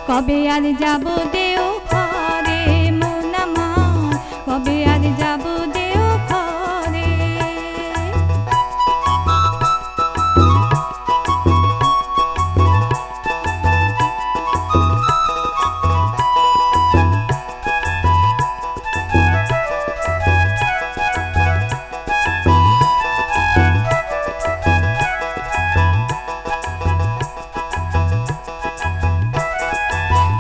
কবে আর যাব দেও ঘরে মন আমার, কবে আর যাব দেও ঘরে।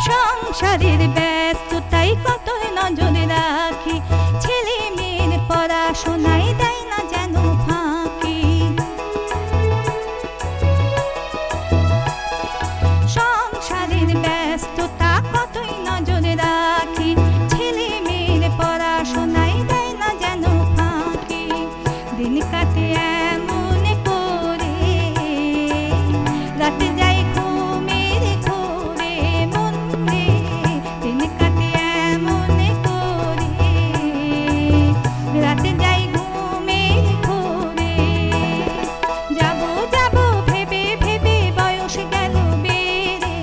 সংসারের ব্যস্ততাই কত নজরে রাখি, ছেলে মেয়ের পড়াশোনায় দেয় না যেন ফাঁকি। সংসারের ব্যস্ততা কতই নজরে রাখি, ছেলে মেয়ের পড়াশোনায় দেয় না যেন ফাঁকি। দিন কাটে এমন করে, রাতে যাই ঘুমের ঘোরে মন রে। দিন কাটে এমন করে, রাতে যাই ঘুমের ঘোরে। যাব যাব ভেবে ভেবে বয়স গেল বেড়ে,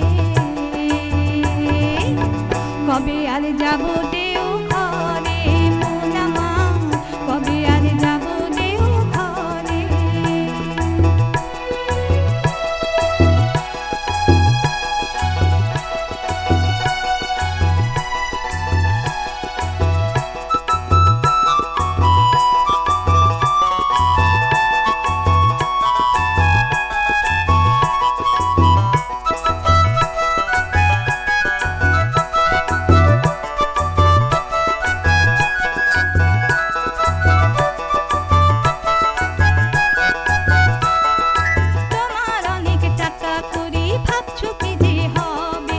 কবে আর যাব দেও ঘরে মন আমার, কবে আর যাব দেও ঘরে। তোমার অনেক টাকা করি ভাবছো কি যে হবে,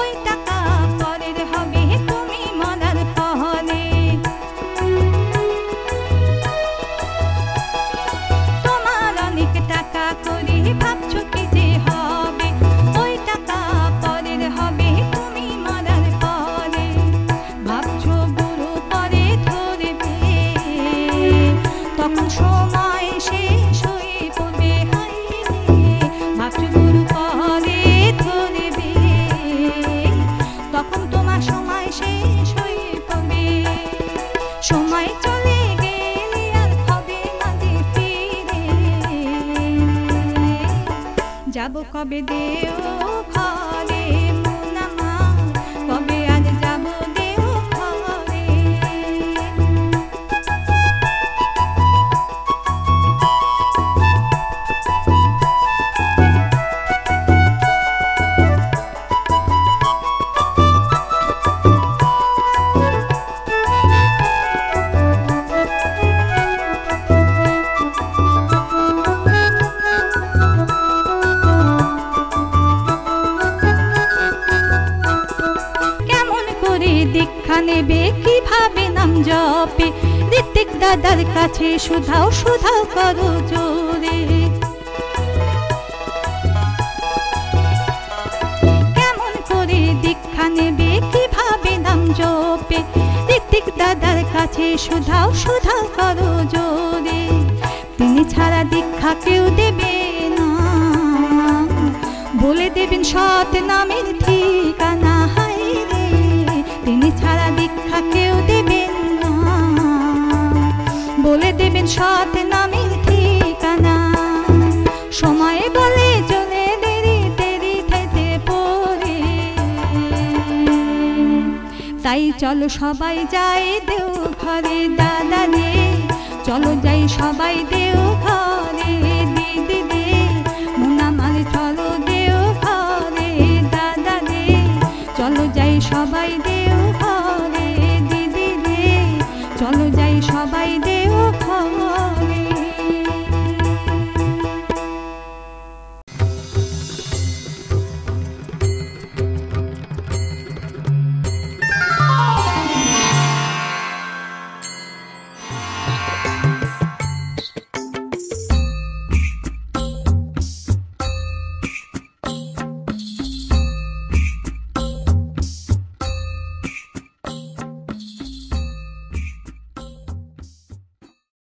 ওই টাকা পরের হবে তুমি মরার পরে। তোমার অনেক টাকা করি ভাবছো কি যে হবে, ওই টাকা পরের হবে তুমি মরার পরে। ভাবছো বুড়ো পরে ধরবে, তখন সময় শেষ হয়ে পড়বে হায় রে। ভাবছো বুড়ো পরে ধরবে, তখন তোমার সময় শেষ হয়ে পড়বে। সময় চলে গেলে আর হবে না যে ফিরে, যাব কবে দেও ঘরে মন আমার, কবে আজ যাব দেও ঘরে। কেমন করে দীক্ষা নেবে কিভাবে নাম জপে, ঋত্বিক দাদার কাছে শুধাও শুধাও করো জোরে। কেমন করে দীক্ষা নেবে কিভাবে নাম জপে, ঋত্বিক দাদার কাছে শুধাও শুধাও করো জোরে। তিনি ছাড়া দীক্ষা কেউ দেবে না, বলে দেবেন সৎ নামের ঠিকানা হায় রে। তিনি ছাড়া দীক্ষা কেউ দেবেন না, বলে দেবেন সৎ নামের ঠিকানা। সময় বলে চলে দেরি দেরি ঠাইতে পড়ে, তাই চলো সবাই যাই দেওঘরে দাদা রে, চলো যাই সবাই দেওঘরে।